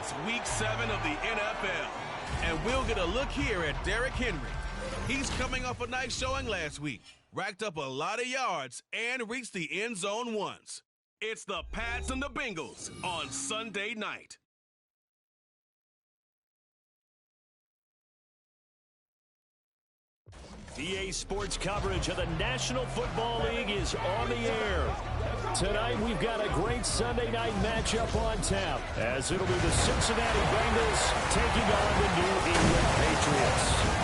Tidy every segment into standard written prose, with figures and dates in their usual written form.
It's Week 7 of the NFL, and we'll get a look here at Derrick Henry. He's coming off a nice showing last week, racked up a lot of yards, and reached the end zone once. It's the Pats and the Bengals on Sunday night. EA Sports coverage of the National Football League is on the air. Tonight we've got a great Sunday night matchup on tap, as it'll be the Cincinnati Bengals taking on the New England Patriots.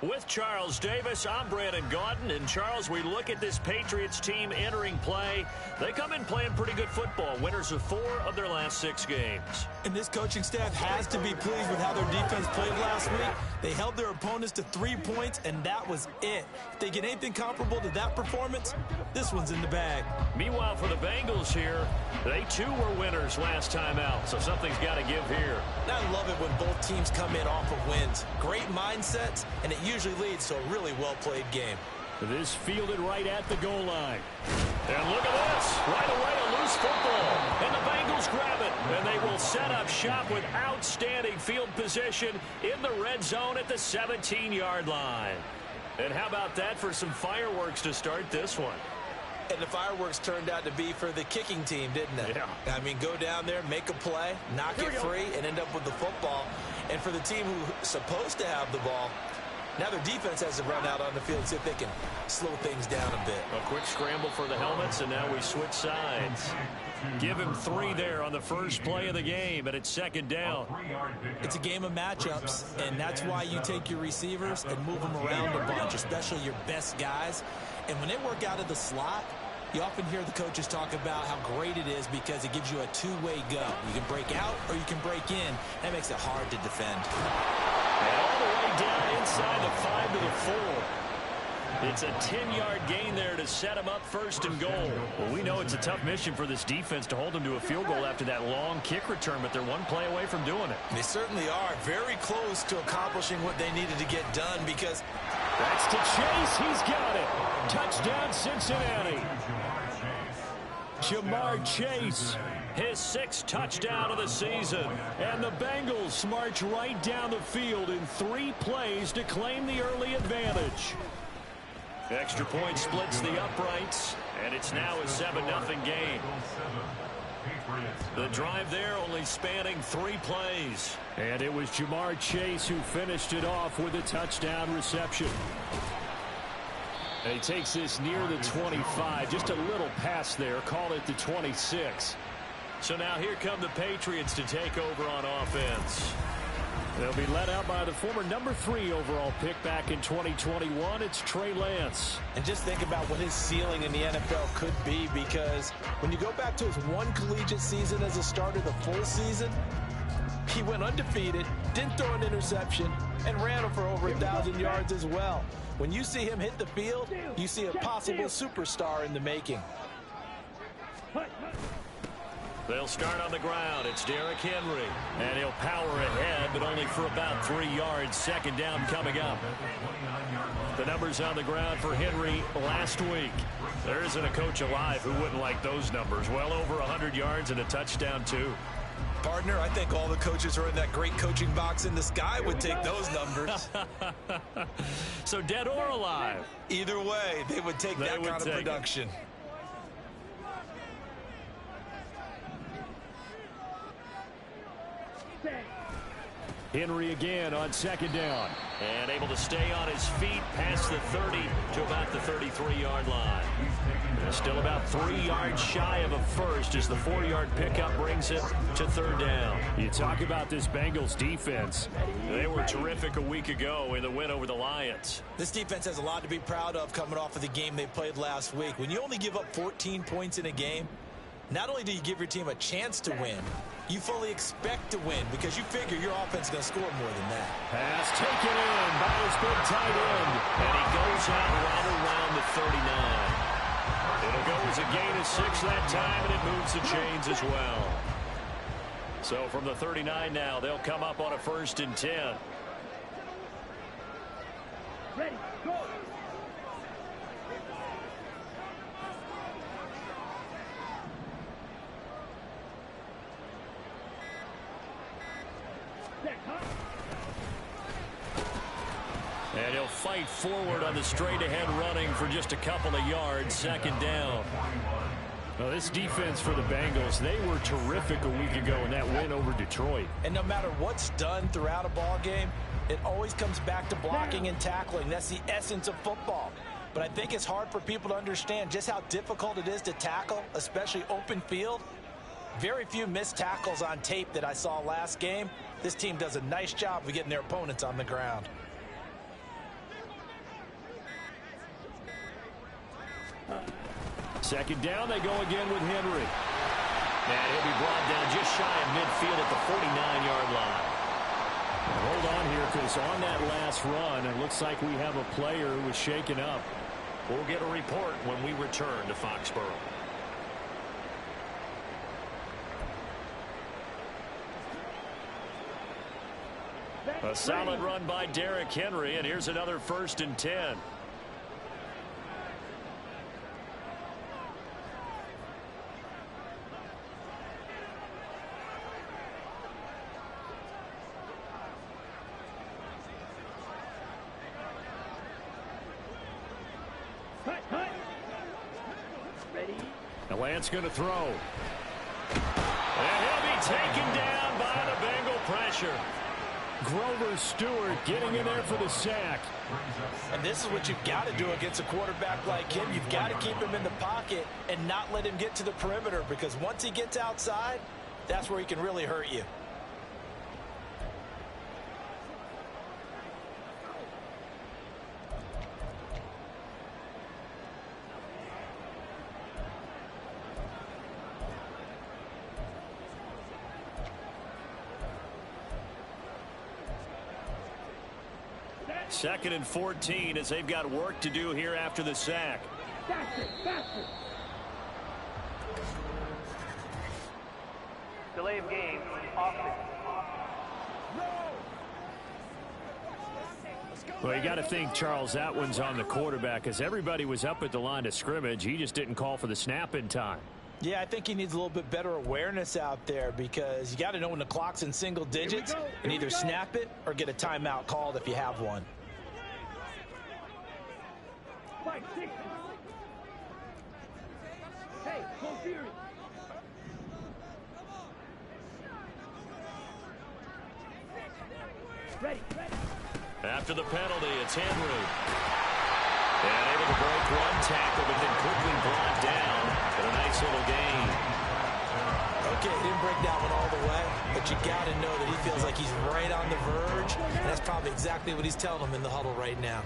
With Charles Davis, I'm Brandon Gaudin. And Charles, we look at this Patriots team entering play. They come in playing pretty good football, winners of 4 of their last 6 games. And this coaching staff has to be pleased with how their defense played last week. They held their opponents to 3 points, and that was it. If they get anything comparable to that performance, this one's in the bag. Meanwhile, for the Bengals here, they too were winners last time out, so something's got to give here. I love it when both teams come in off of wins. Great mindsets, and it usually leads to a really well-played game. This fielded right at the goal line. And look at this. Right away, a loose football. And the Bengals grab it. And they will set up shop with outstanding field position in the red zone at the 17-yard line. And how about that for some fireworks to start this one? And the fireworks turned out to be for the kicking team, didn't they? Yeah. I mean, go down there, make a play, knock it free, and end up with the football. And for the team who's supposed to have the ball, now their defense has to run out on the field, see if they can slow things down a bit. A quick scramble for the helmets, and now we switch sides. Give him 3 there on the first play of the game, and it's second down. It's a game of matchups, and that's why you take your receivers and move them around a bunch, especially your best guys. And when they work out of the slot, you often hear the coaches talk about how great it is because it gives you a two-way go. You can break out or you can break in. That makes it hard to defend. And all the way down inside the 5 to the 4. It's a 10-yard gain there to set him up first and goal. Well, we know it's a tough mission for this defense to hold them to a field goal after that long kick return, but they're 1 play away from doing it. They certainly are very close to accomplishing what they needed to get done because... That's to Chase. He's got it. Touchdown, Cincinnati. Jamar Chase, his 6th touchdown of the season. And the Bengals march right down the field in 3 plays to claim the early advantage. Extra point splits the uprights, and it's now a 7-0 game. The drive there only spanning 3 plays. And it was Jamar Chase who finished it off with a touchdown reception. And he takes this near the 25, just a little pass there, call it the 26. So now here come the Patriots to take over on offense. They'll be led out by the former number 3 overall pick back in 2021. It's Trey Lance. And just think about what his ceiling in the NFL could be, because when you go back to his 1 collegiate season as a starter, the full season, he went undefeated, didn't throw an interception, and ran for over 1,000 yards as well. When you see him hit the field, you see a possible superstar in the making. They'll start on the ground. It's Derrick Henry. And he'll power ahead, but only for about 3 yards. Second down coming up. The numbers on the ground for Henry last week. There isn't a coach alive who wouldn't like those numbers. Well over 100 yards and a touchdown, too. Partner, I think all the coaches who are in that great coaching box in the sky would take those numbers. So dead or alive? Either way, they would take that kind of production. Henry again on second down. And able to stay on his feet past the 30 to about the 33-yard line. Still about 3 yards shy of a first as the 4-yard pickup brings it to third down. You talk about this Bengals defense. They were terrific a week ago in the win over the Lions. This defense has a lot to be proud of coming off of the game they played last week. When you only give up 14 points in a game, not only do you give your team a chance to win, you fully expect to win because you figure your offense is going to score more than that. Pass taken in by his big tight end. And he goes out right around the 39. It'll go as a gain of 6 that time, and it moves the chains as well. So from the 39 now, they'll come up on a 1st and 10. Ready, go. And he'll fight forward on the straight-ahead running for just a couple of yards. Second down. Well, this defense for the Bengals, they were terrific a week ago in that win over Detroit. And no matter what's done throughout a ball game, it always comes back to blocking and tackling. That's the essence of football. But I think it's hard for people to understand just how difficult it is to tackle, especially open field. Very few missed tackles on tape that I saw last game. This team does a nice job of getting their opponents on the ground. Second down, they go again with Henry. And he'll be brought down just shy of midfield at the 49-yard line. Hold on here, because on that last run, it looks like we have a player who was shaken up. We'll get a report when we return to Foxborough. A solid run by Derrick Henry, and here's another 1st and 10. Now Lance going to throw. And he'll be taken down by the Bengal pressure. Grover Stewart getting in there for the sack. And this is what you've got to do against a quarterback like him. You've got to keep him in the pocket and not let him get to the perimeter, because once he gets outside, that's where he can really hurt you. Second and 14 as they've got work to do here after the sack. Delay of game, offense. Well, you got to think, Charles, that one's on the quarterback, as everybody was up at the line of scrimmage. He just didn't call for the snap in time. Yeah, I think he needs a little bit better awareness out there, because you got to know when the clock's in single digits and either snap it or get a timeout called if you have one. Hey, go Fury. Ready. After the penalty, it's Henry. And able to break one tackle, but then quickly brought down for a nice little gain. Okay, he didn't break that one all the way, but you got to know that he feels like he's right on the verge, and that's probably exactly what he's telling them in the huddle right now.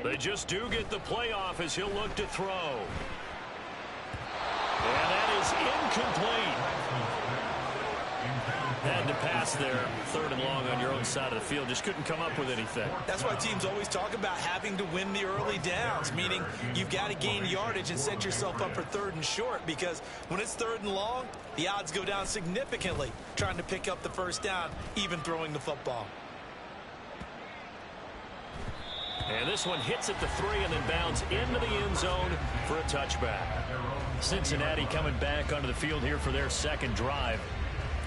They just do get the playoff as he'll look to throw. And that is incomplete. Had to pass there, 3rd and long on your own side of the field. Just couldn't come up with anything. That's why teams always talk about having to win the early downs, meaning you've got to gain yardage and set yourself up for 3rd and short, because when it's 3rd and long, the odds go down significantly trying to pick up the 1st down, even throwing the football. And this one hits at the 3 and then bounds into the end zone for a touchback. Cincinnati coming back onto the field here for their second drive.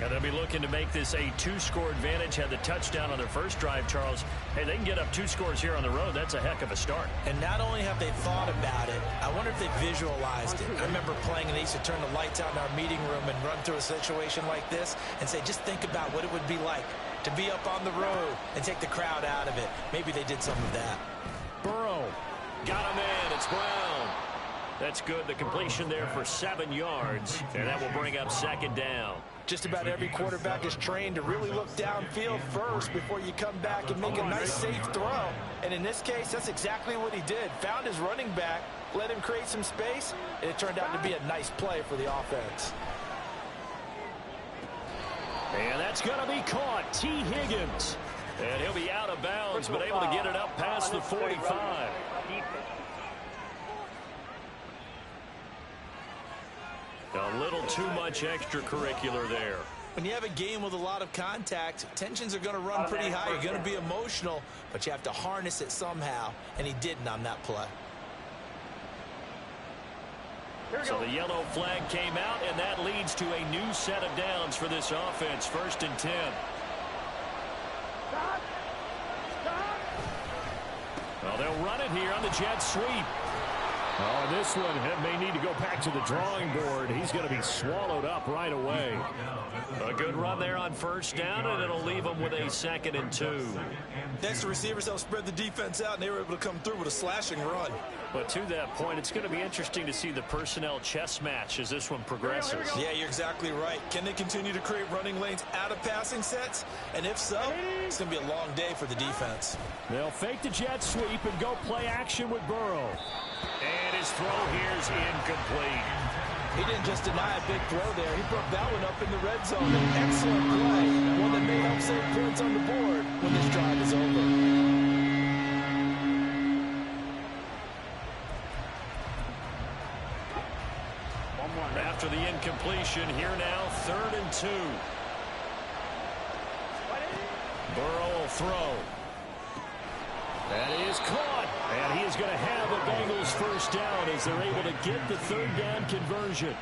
And they'll be looking to make this a 2-score advantage. Had the touchdown on their first drive, Charles. Hey, they can get up 2 scores here on the road. That's a heck of a start. And not only have they thought about it, I wonder if they visualized it. I remember playing, and they used to turn the lights out in our meeting room and run through a situation like this and say, just think about what it would be like to be up on the road and take the crowd out of it. Maybe they did some of that. Burrow got a man. It's Brown. That's good. The completion there for 7 yards, and that will bring up 2nd down. Just about every quarterback is trained to really look downfield first before you come back and make a nice, safe throw. And in this case, that's exactly what he did. Found his running back, let him create some space, and it turned out to be a nice play for the offense. And that's going to be caught. T. Higgins. And he'll be out of bounds, but able to get it up past the 45. A little too much extracurricular there. When you have a game with a lot of contact, tensions are going to run pretty high. You're going to be emotional, but you have to harness it somehow, and he didn't on that play. So the yellow flag came out, and that leads to a new set of downs for this offense. 1st and 10. Well, they'll run it here on the jet sweep. Oh, this one may need to go back to the drawing board. He's going to be swallowed up right away. A good run there on 1st down, and it'll leave them with a 2nd and 2. Next, the receivers helped spread the defense out, and they were able to come through with a slashing run. But to that point, it's going to be interesting to see the personnel chess match as this one progresses. Yeah, you're exactly right. Can they continue to create running lanes out of passing sets? And if so, it's going to be a long day for the defense. They'll fake the jet sweep and go play action with Burrow. And his throw here's incomplete. He didn't just deny a big throw there. He broke that one up in the red zone. An excellent play. One that may help save points on the board when this drive is over. After the incompletion, here now, 3rd and 2. Burrow will throw. That is caught. And he is going to have the Bengals 1st down as they're able to get the 3rd down conversion.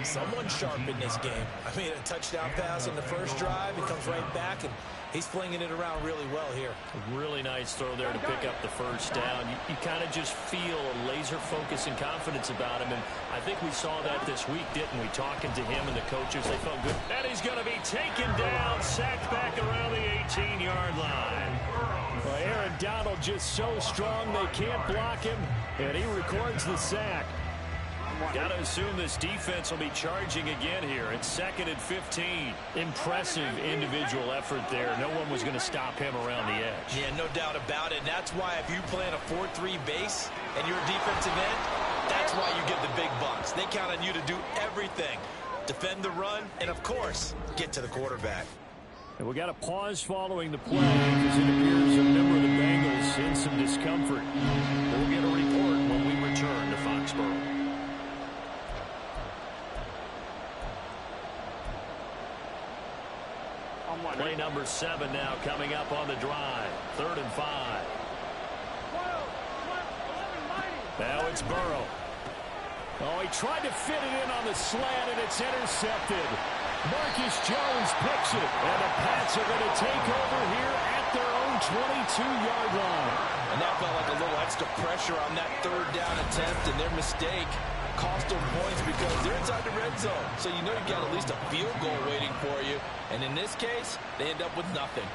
Someone sharp in this game. I mean, a touchdown pass on the first drive. He comes right back, and he's flinging it around really well here. A really nice throw there to pick up the 1st down. You kind of just feel a laser focus and confidence about him, and I think we saw that this week, didn't we? Talking to him and the coaches, they felt good. And he's going to be taken down, sacked back around the 18-yard line. Well, Aaron Donald just so strong they can't block him, and he records the sack. Got to assume this defense will be charging again here. It's 2nd and 15. Impressive individual effort there. No one was going to stop him around the edge. Yeah, no doubt about it. And that's why if you play in a 4-3 base and you're a defensive end, that's why you get the big bucks. They count on you to do everything. Defend the run and, of course, get to the quarterback. And we got a pause following the play because it appears a member of the Bengals in some discomfort. We'll get a report when we return to Foxborough. Play number 7 now coming up on the drive. 3rd and 5. Now it's Burrow. Oh, he tried to fit it in on the slant, and it's intercepted. Marcus Jones picks it, and the Pats are going to take over here at their own 22-yard line. And that felt like a little extra pressure on that 3rd down attempt, and their mistake cost them points because they're inside the red zone. So you know you got at least a field goal waiting for you. And in this case, they end up with nothing.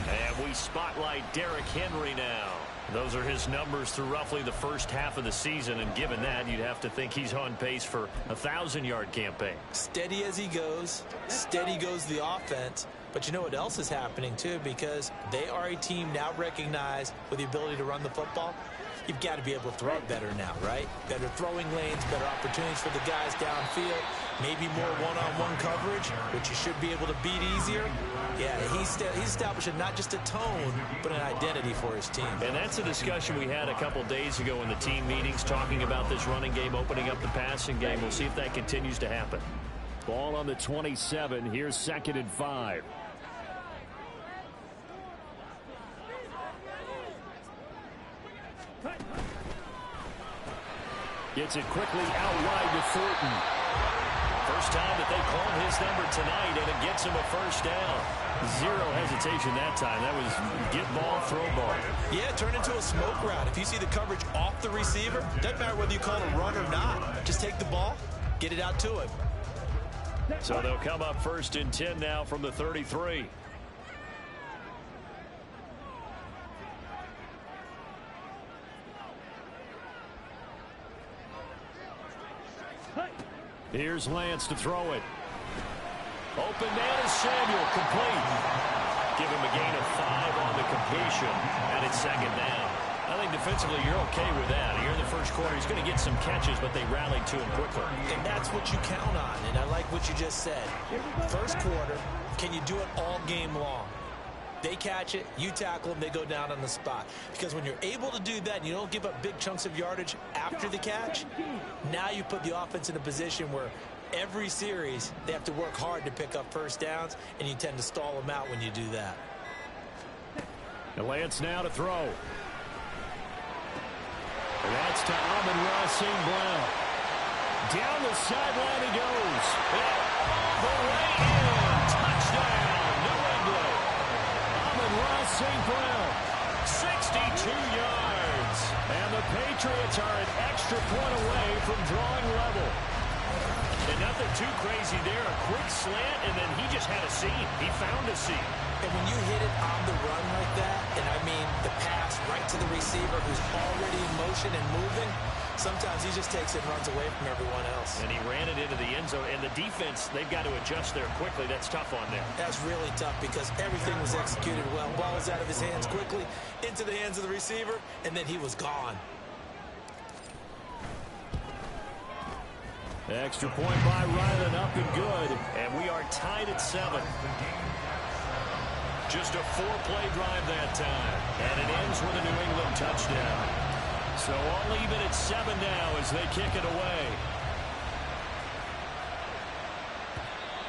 And we spotlight Derrick Henry now. Those are his numbers through roughly the first half of the season, and given that, you'd have to think he's on pace for a 1,000-yard campaign. Steady as he goes, steady goes the offense. But you know what else is happening, too, because they are a team now recognized with the ability to run the football. You've got to be able to throw it better now, right? Better throwing lanes, better opportunities for the guys downfield, maybe more one-on-one coverage, which you should be able to beat easier. Yeah, he's establishing not just a tone, but an identity for his team. And that's a discussion we had a couple days ago in the team meetings, talking about this running game, opening up the passing game. We'll see if that continues to happen. Ball on the 27. Here's 2nd and 5. Gets it quickly out wide to Thornton. First time that they called his number tonight, and it gets him a 1st down. Zero hesitation that time. That was get ball, throw ball. Yeah, turn into a smoke route. If you see the coverage off the receiver, doesn't matter whether you call it a run or not. Just take the ball, get it out to him. So they'll come up 1st and 10 now from the 33. Here's Lance to throw it. Open man is Samuel, complete. Give him a gain of 5 on the completion, and it's 2nd down. I think defensively you're okay with that. Here in the first quarter, he's going to get some catches, but they rallied to him quickly. And that's what you count on, and I like what you just said. First quarter, can you do it all game long? They catch it, you tackle them, they go down on the spot. Because when you're able to do that and you don't give up big chunks of yardage after the catch, now you put the offense in a position where every series they have to work hard to pick up first downs, and you tend to stall them out when you do that. And Lance now to throw. And that's to Amon-Ra St. Brown. Down the sideline he goes. And all the way in. Touchdown, New England. Amon-Ra St. Brown, 62 yards. And the Patriots are an extra point away from drawing level. And nothing too crazy there. A quick slant, and then he just had a seam. He found a seam. And when you hit it on the run like that, and I mean the pass right to the receiver who's already in motion and moving, sometimes he just takes it and runs away from everyone else. And he ran it into the end zone. And the defense, they've got to adjust there quickly. That's tough on them. That's really tough because everything was executed well. Ball was out of his hands quickly, into the hands of the receiver, and then he was gone. Extra point by Ryland, up and good. And we are tied at 7. Just a 4-play drive that time. And it ends with a New England touchdown. So all even at 7 now as they kick it away.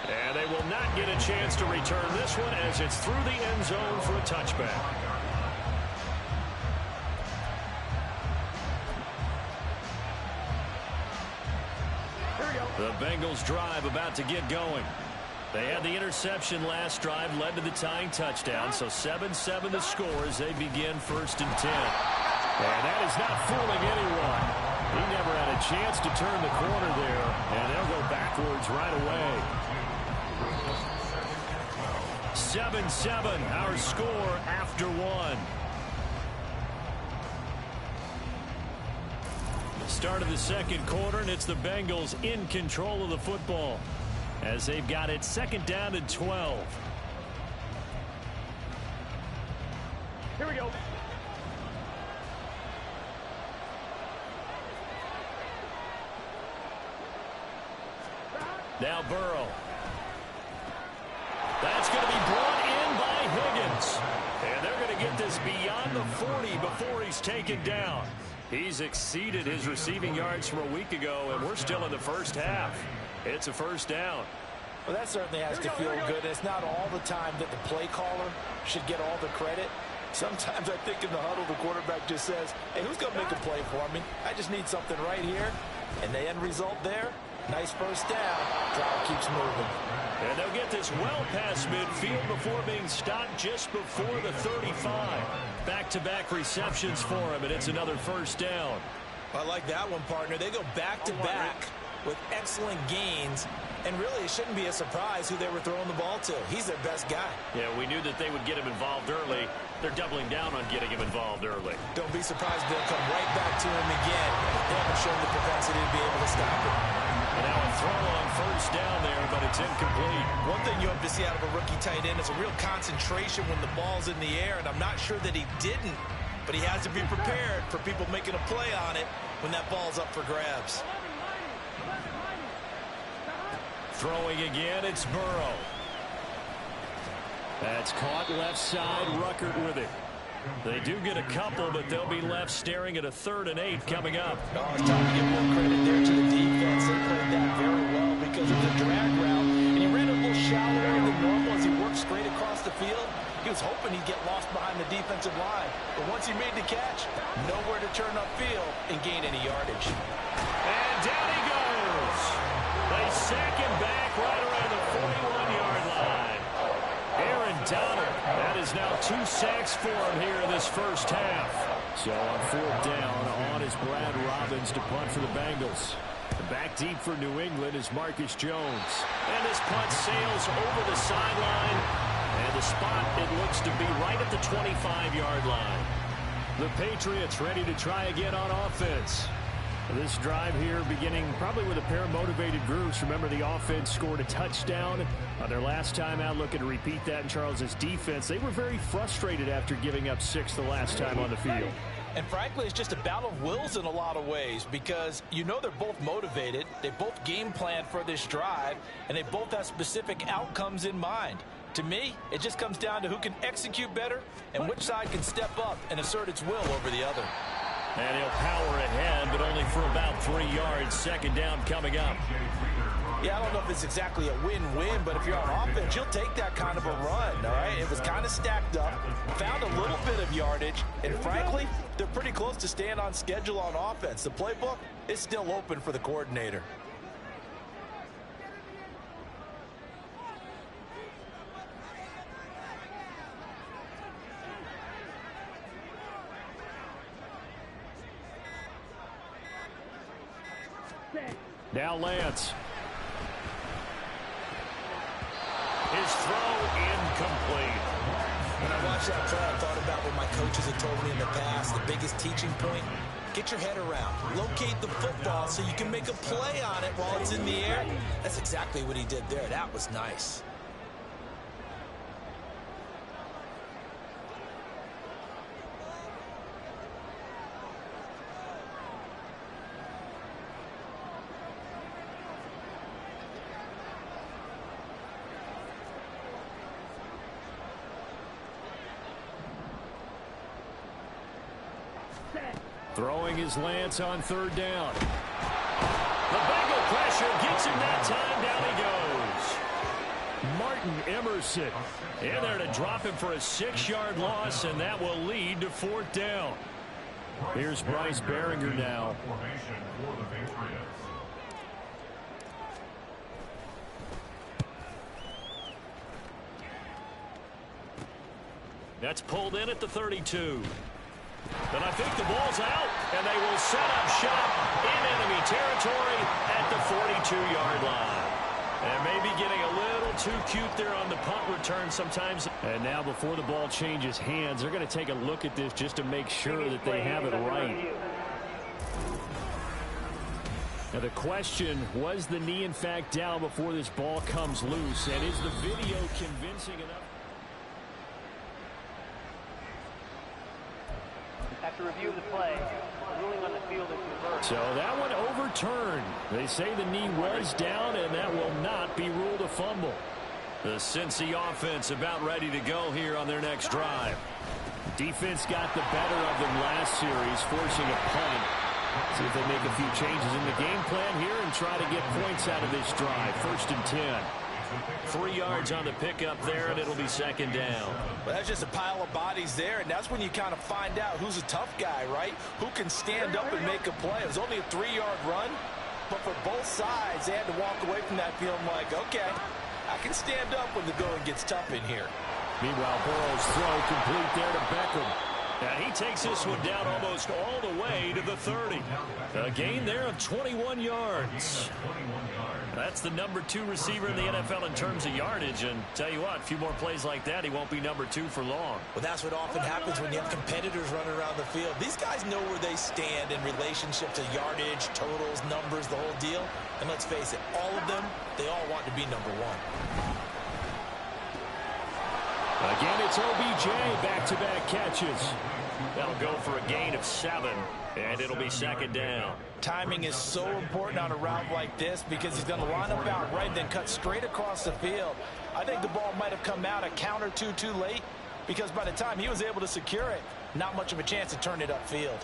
And they will not get a chance to return this one as it's through the end zone for a touchback. The Bengals drive about to get going. They had the interception last drive, led to the tying touchdown. So 7-7 the score as they begin 1st and 10. And that is not fooling anyone. He never had a chance to turn the corner there. And they'll go backwards right away. 7-7, our score after 1. Start of the second quarter, and it's the Bengals in control of the football as they've got it 2nd down and 12. Here we go. Now Burrow. That's going to be brought in by Higgins. And they're going to get this beyond the 40 before he's taken down. He's exceeded his receiving yards from a week ago, and we're still in the first half. It's a 1st down. Well, that certainly has to feel good. It's not all the time that the play caller should get all the credit. Sometimes I think in the huddle, the quarterback just says, hey, who's going to make a play for me? I just need something right here. And the end result there, nice 1st down. Drive keeps moving. And they'll get this well past midfield before being stopped just before the 35. Back-to-back receptions for him, and it's another 1st down. I like that one, partner. They go back-to-back with excellent gains. And really, it shouldn't be a surprise who they were throwing the ball to. He's their best guy. Yeah, we knew that they would get him involved early. They're doubling down on getting him involved early. Don't be surprised they'll come right back to him again. They haven't shown the propensity to be able to stop him. And now a throw on 1st down there, but it's incomplete. One thing you hope to see out of a rookie tight end is a real concentration when the ball's in the air, and I'm not sure that he didn't, but he has to be prepared for people making a play on it when that ball's up for grabs. Throwing again, it's Burrow. That's caught left side, Ruckert with it. They do get a couple, but they'll be left staring at a 3rd and 8 coming up. Oh, it's time to give more credit there to the defense. They played that very well because of the drag route, and he ran a little shallower than normal as he worked straight across the field. He was hoping he'd get lost behind the defensive line, but once he made the catch, nowhere to turn upfield and gain any yardage. And down he goes. They sack him back right around the 41-yard line. Aaron Donald, that is now 2 sacks for him here in this 1st half. So on 4th down, on is Brad Robbins to punt for the Bengals. Back deep for New England is Marcus Jones. And this punt sails over the sideline. And the spot, it looks to be right at the 25-yard line. The Patriots ready to try again on offense. This drive here beginning probably with a pair of motivated groups. Remember, the offense scored a touchdown on their last time out. Looking to repeat that in Charles's defense. They were very frustrated after giving up 6 the last time on the field. And frankly, it's just a battle of wills in a lot of ways because you know they're both motivated. They both game plan for this drive, and they both have specific outcomes in mind. To me, it just comes down to who can execute better and which side can step up and assert its will over the other. And he'll power ahead, but only for about 3 yards. Second down coming up. Yeah, I don't know if it's exactly a win-win, but if you're on offense, you'll take that kind of a run, all right? It was kind of stacked up, found a little bit of yardage, and frankly, they're pretty close to staying on schedule on offense. The playbook is still open for the coordinator. Now Lance. His throw incomplete. When I watched that play, I thought about what my coaches have told me in the past. The biggest teaching point, get your head around. Locate the football so you can make a play on it while it's in the air. That's exactly what he did there. That was nice. Throwing his Lance on third down. The Bengal pressure gets him that time. Down he goes. Martin Emerson in there to drop him for a 6-yard loss, and that will lead to fourth down. Here's Bryce Behringer now. That's pulled in at the 32. And I think the ball's out, and they will set up shop in enemy territory at the 42-yard line. And maybe getting a little too cute there on the punt return sometimes. And now before the ball changes hands, they're going to take a look at this just to make sure that they have it right. Now the question, was the knee in fact down before this ball comes loose? And is the video convincing enough? After review of the play, the ruling on the field is reversed. So that one overturned. They say the knee was down, and that will not be ruled a fumble. The Cincy offense about ready to go here on their next drive. Defense got the better of them last series, forcing a punt. See if they make a few changes in the game plan here and try to get points out of this drive. 1st and 10. 3 yards on the pickup there, and it'll be second down. Well, that's just a pile of bodies there, and that's when you kind of find out who's a tough guy, right? Who can stand up and make a play. It was only a 3-yard run, but for both sides, they had to walk away from that feeling like, okay, I can stand up when the going gets tough in here. Meanwhile, Burrow's throw complete there to Beckham. And he takes this one down almost all the way to the 30. A gain there of 21 yards. That's the #2 receiver in the NFL in terms of yardage. And tell you what, a few more plays like that, he won't be #2 for long. Well, that's what often happens when you have competitors running around the field. These guys know where they stand in relationship to yardage, totals, numbers, the whole deal. And let's face it, all of them, they all want to be #1. Again, it's OBJ, back-to-back catches. That'll go for a gain of 7, and it'll be second down. Timing is so important on a route like this because he's going to line up out right, then cut straight across the field. I think the ball might have come out a count or two too late because by the time he was able to secure it, not much of a chance to turn it upfield.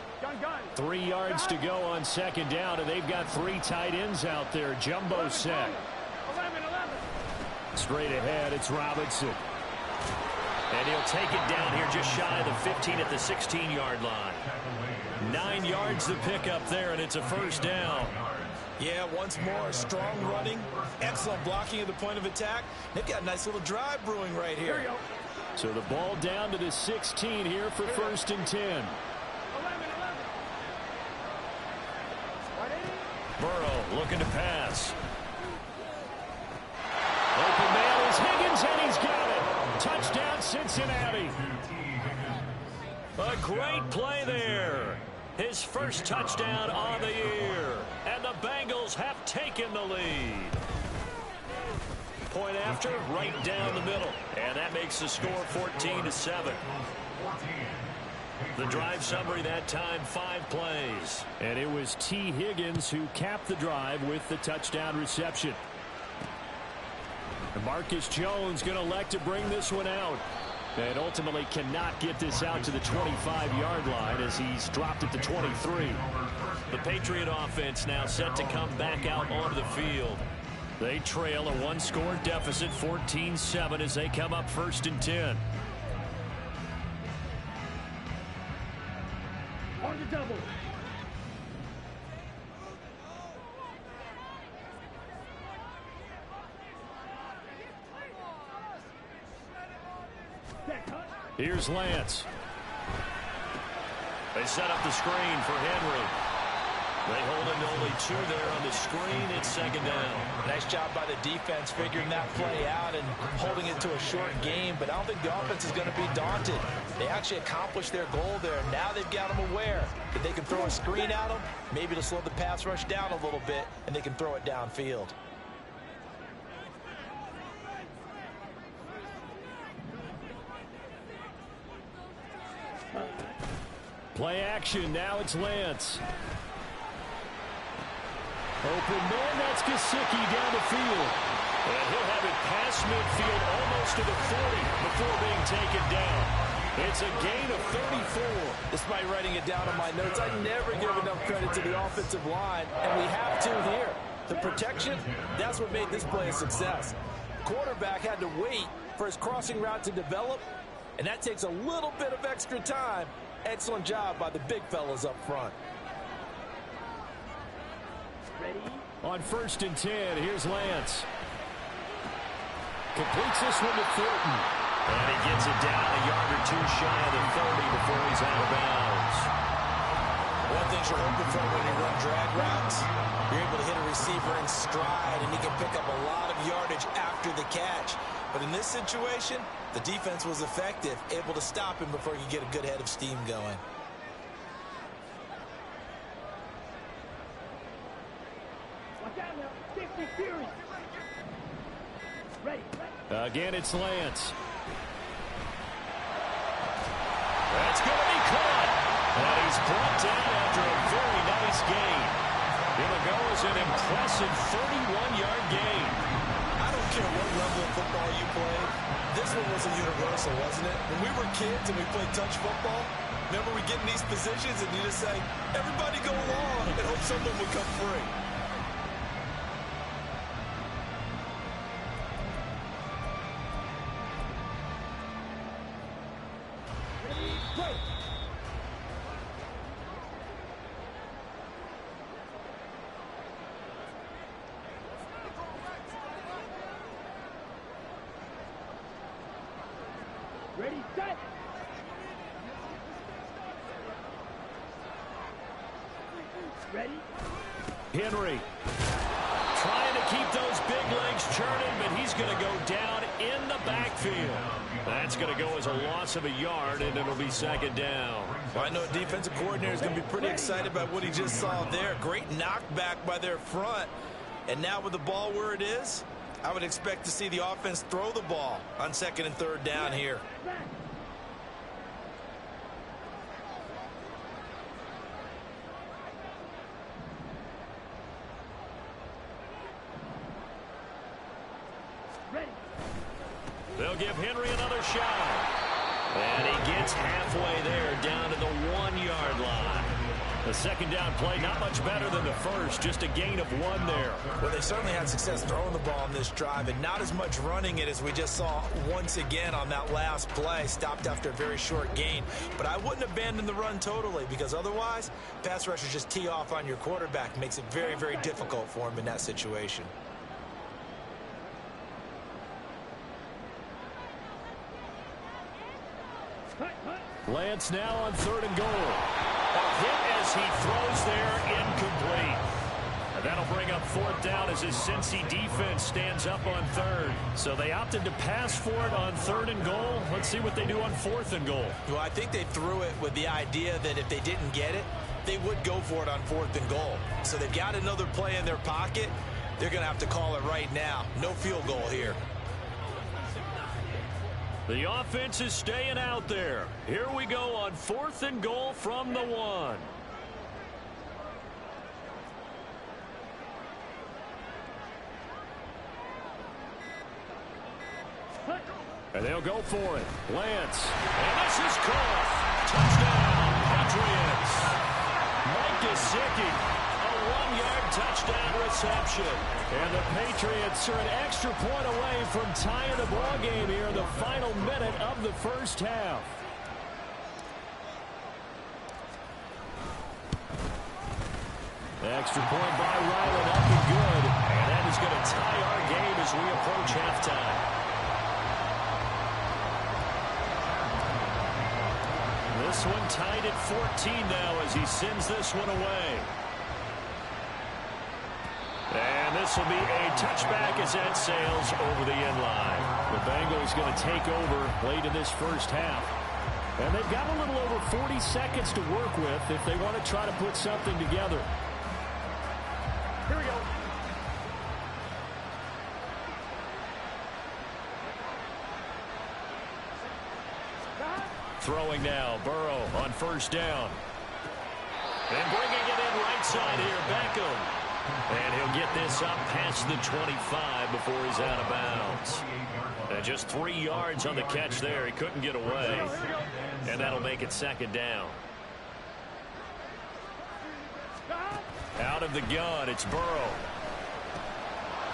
3 yards to go on second down, and they've got 3 tight ends out there. Jumbo set. 11. Straight ahead, it's Robinson. And he'll take it down here just shy of the 15 at the 16-yard line. 9 yards to pick up there, and it's a first down. Yeah, once more, strong running, excellent blocking at the point of attack. They've got a nice little drive brewing right here. So the ball down to the 16 here for 1st and 10. Burrow looking to pass. Open man is Higgins, and he's got it. Touchdown, Cincinnati. A great play there. His first touchdown on the year. And the Bengals have taken the lead. Point after, right down the middle. And that makes the score 14-7. The drive summary that time, 5 plays. And it was T. Higgins who capped the drive with the touchdown reception. Marcus Jones going to elect to bring this one out. And ultimately cannot get this out to the 25-yard line as he's dropped at the 23. The Patriot offense now set to come back out onto the field. They trail a one-score deficit, 14-7, as they come up 1st and 10. On the double. Here's Lance. They set up the screen for Henry. They hold him to only 2 there on the screen. It's 2nd down. Nice job by the defense figuring that play out and holding it to a short game, but I don't think the offense is going to be daunted. They actually accomplished their goal there. Now they've got them aware that they can throw a screen at them, maybe to slow the pass rush down a little bit, and they can throw it downfield. Play action. Now it's Lance. Open man. That's Gesicki down the field. And he'll have it past midfield almost to the 40 before being taken down. It's a gain of 34. Despite writing it down on my notes, I never give enough credit to the offensive line, and we have to here. The protection, that's what made this play a success. Quarterback had to wait for his crossing route to develop, and that takes a little bit of extra time. Excellent job by the big fellas up front. Ready? On 1st and 10, here's Lance. Completes this one to Thornton. And he gets it down a yard or 2 shy of the 30 before he's out of bounds. One thing you're hoping for when you run drag routes, you're able to hit a receiver in stride, and he can pick up a lot of yardage after the catch. But in this situation, the defense was effective, able to stop him before he could get a good head of steam going. Watch out now. 60 series. Ready. Again, it's Lance. That's going to be caught. And he's brought down after a very nice gain. It'll go as an impressive 31-yard gain. I don't care what level of football you play. This one was a universal, wasn't it? When we were kids and we played touch football, remember we get in these positions and you just say, everybody go along and hope someone would come free. Ready, set. Ready. Henry. Trying to keep those big legs churning, but he's going to go down in the backfield. That's going to go as a loss of a yard, and it'll be 2nd down. Well, I know a defensive coordinator is going to be pretty excited about what he just saw there. Great knockback by their front. And now with the ball where it is, I would expect to see the offense throw the ball on 2nd and 3rd down here. Ready. They'll give Henry another shot. And he gets halfway there down to the 1-yard line. The 2nd down play, not much better than the first, just a gain of 1 there. Well, they certainly had success throwing the ball on this drive, and not as much running it as we just saw once again on that last play. Stopped after a very short gain. But I wouldn't abandon the run totally, because otherwise, pass rushers just tee off on your quarterback. Makes it very, very difficult for him in that situation. Lance now on 3rd and goal. A hit as he throws there, incomplete. And that'll bring up 4th down as his Cincy defense stands up on 3rd. So they opted to pass for it on 3rd and goal. Let's see what they do on 4th and goal. Well, I think they threw it with the idea that if they didn't get it, they would go for it on 4th and goal. So they've got another play in their pocket. They're going to have to call it right now. No field goal here. The offense is staying out there. Here we go on 4th and goal from the 1. And they'll go for it. Lance. And this is caught. Touchdown, Patriots. Mike Gesicki, a 1-yard touchdown reception. And the Patriots are an extra point away from tying the ball game here in the final minute of the first half. Extra point by Ryland, up and good. And that is going to tie our game as we approach halftime. This one tied at 14 now as he sends this one away. And this will be a touchback as that sails over the end line. The Bengals going to take over late in this first half. And they've got a little over 40 seconds to work with if they want to try to put something together. Here we go. Throwing now, Burrow on first down. And bringing it in right side here, Beckham. And he'll get this up past the 25 before he's out of bounds. And just 3 yards on the catch there. He couldn't get away. And that'll make it second down. Out of the gun, it's Burrow.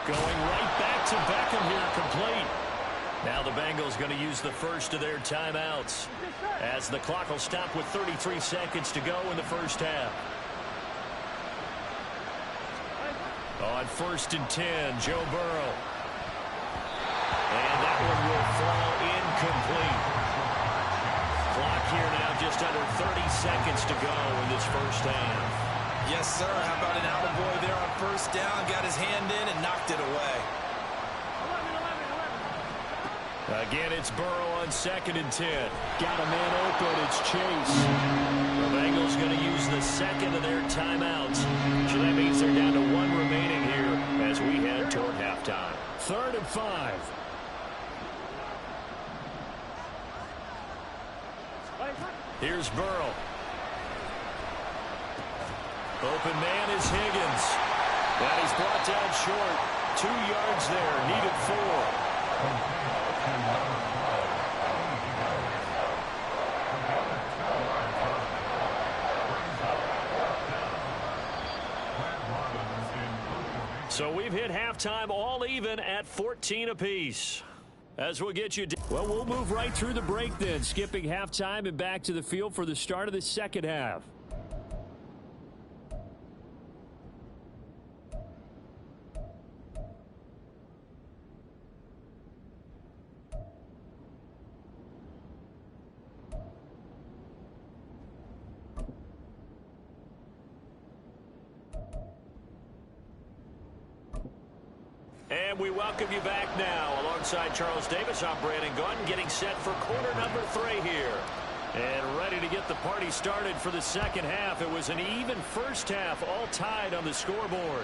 Going right back to Beckham here, complete. Now the Bengals going to use the first of their timeouts as the clock will stop with 33 seconds to go in the first half. On 1st and 10, Joe Burrow. And that one will fall incomplete. Clock here now just under 30 seconds to go in this first half. Yes, sir. How about an attaboy there on first down? Got his hand in and knocked it away. Again, it's Burrow on 2nd and 10. Got a man open. It's Chase. The Bengals going to use the second of their timeouts. So that means they're down to 1 remaining here as we head toward halftime. 3rd and 5. Here's Burrow. Open man is Higgins. That he's brought down short. 2 yards there. Needed 4. So we've hit halftime all even at 14 apiece. As we'll get you. Well, we'll move right through the break then, skipping halftime and back to the field for the start of the second half. And we welcome you back now. Alongside Charles Davis, I'm Brandon Gunn, getting set for quarter number 3 here. And ready to get the party started for the second half. It was an even first half, all tied on the scoreboard.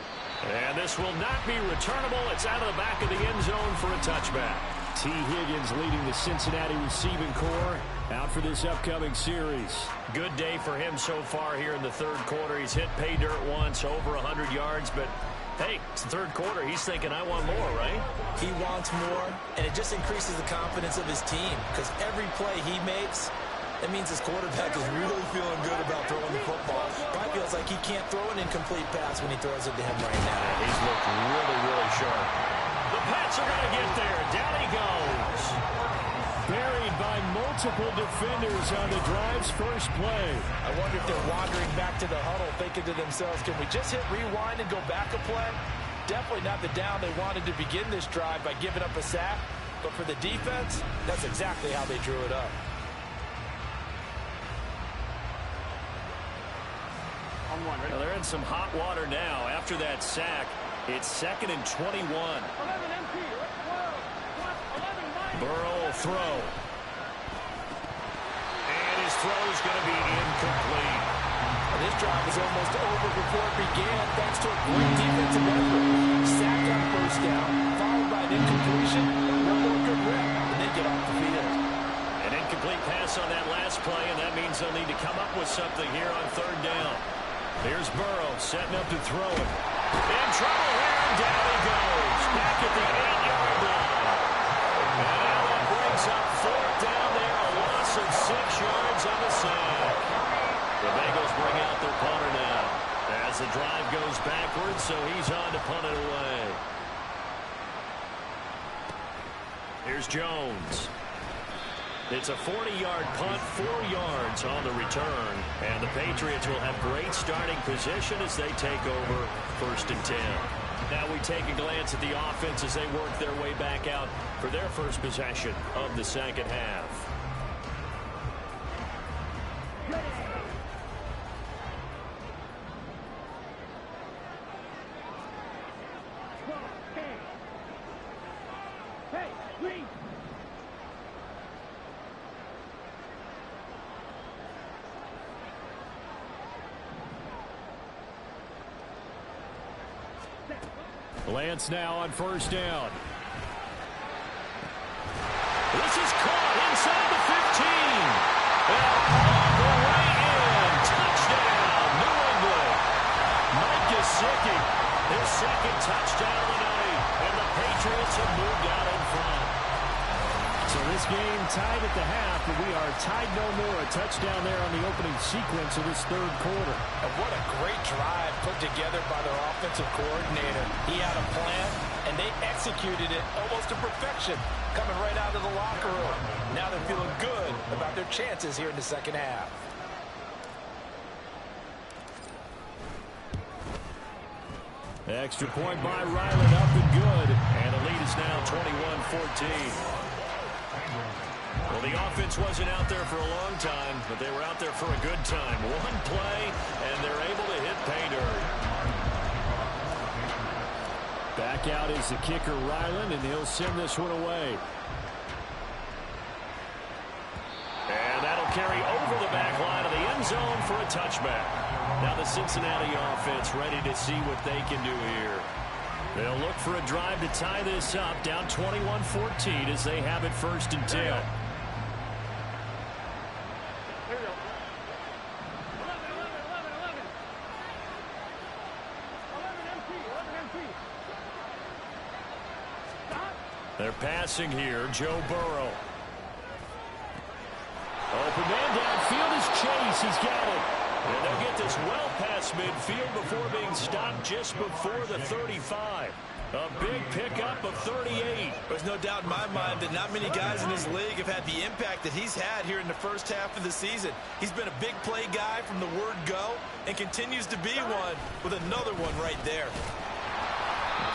And this will not be returnable. It's out of the back of the end zone for a touchback. T. Higgins leading the Cincinnati receiving corps out for this upcoming series. Good day for him so far here in the third quarter. He's hit pay dirt once, over 100 yards, but hey, it's the third quarter. He's thinking, I want more, right? He wants more, and it just increases the confidence of his team because every play he makes, it means his quarterback is really feeling good about throwing the football. Probably feels like he can't throw an incomplete pass when he throws it to him right now. Yeah, he's looked really, really sharp. The Pats are going to get there. Down he goes. Buried by multiple defenders on the drive's first play. I wonder if they're wandering back to the huddle thinking to themselves, can we just hit rewind and go back a play? Definitely not the down they wanted to begin this drive by giving up a sack. But for the defense, that's exactly how they drew it up. Well, they're in some hot water now. After that sack, it's 2nd and 21. Burrow will throw. And his throw is going to be incomplete. Well, this drive was almost over before it began thanks to a great defensive effort. Sacked on first down, followed by an incompletion. One more good rip, and they get off the field. An incomplete pass on that last play, and that means they'll need to come up with something here on 3rd down. Here's Burrow setting up to throw it. In trouble here, and down he goes. Back at the 8-yard line. And now that brings Here's Jones. It's a 40-yard punt, 4 yards on the return. And the Patriots will have great starting position as they take over 1st and 10. Now we take a glance at the offense as they work their way back out for their first possession of the second half. Lance now on 1st down. This is caught inside the 15. And all the way in. Touchdown, New England. Mike Gesicki, his 2nd touchdown of the night. And the Patriots have moved out in front. So this game tied at the half, but we are tied no more. A touchdown there on the opening sequence of this 3rd quarter. And what a great drive put together by their offensive coordinator. He had a plan, and they executed it almost to perfection, coming right out of the locker room. Now they're feeling good about their chances here in the second half. Extra point by Ryland, up and good. And the lead is now 21-14. Well, the offense wasn't out there for a long time, but they were out there for a good time. One play, and they're able to hit pay dirt. Back out is the kicker, Ryland, and he'll send this one away. And that'll carry over the back line of the end zone for a touchback. Now the Cincinnati offense ready to see what they can do here. They'll look for a drive to tie this up, down 21-14 as they have it 1st and 10. They're passing here, Joe Burrow. Open man downfield is Chase. He's got it. And they'll get this well past midfield before being stopped just before the 35. A big pickup of 38. There's no doubt in my mind that not many guys in this league have had the impact that he's had here in the first half of the season. He's been a big play guy from the word go and continues to be one with another one right there.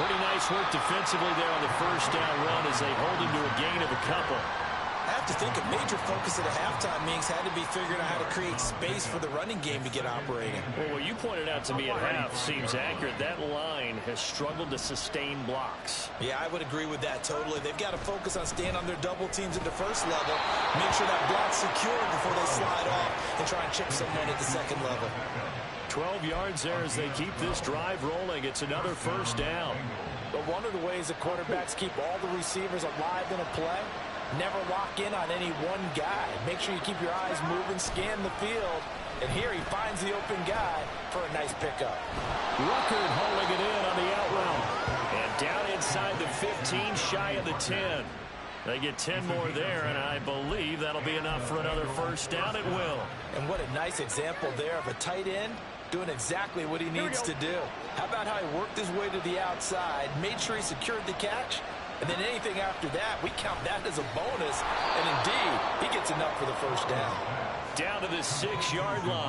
Pretty nice work defensively there on the 1st down run as they hold him to a gain of a couple. I have to think a major focus at a halftime meetings had to be figuring out how to create space for the running game to get operating. Well, what you pointed out to me at half seems accurate. That line has struggled to sustain blocks. Yeah, I would agree with that totally. They've got to focus on staying on their double teams at the 1st level, make sure that block's secured before they slide off and try and chip someone at the 2nd level. 12 yards there as they keep this drive rolling. It's another 1st down. But one of the ways that quarterbacks keep all the receivers alive in a play, never lock in on any one guy. Make sure you keep your eyes moving, scan the field. And here he finds the open guy for a nice pickup. Ruckert holding it in on the out route. And down inside the 15, shy of the 10. They get 10 more there, and I believe that'll be enough for another 1st down. It will. And what a nice example there of a tight end doing exactly what he needs to do. How about how he worked his way to the outside, made sure he secured the catch, and then anything after that, we count that as a bonus. And indeed, he gets enough for the 1st down. Down to the 6-yard line.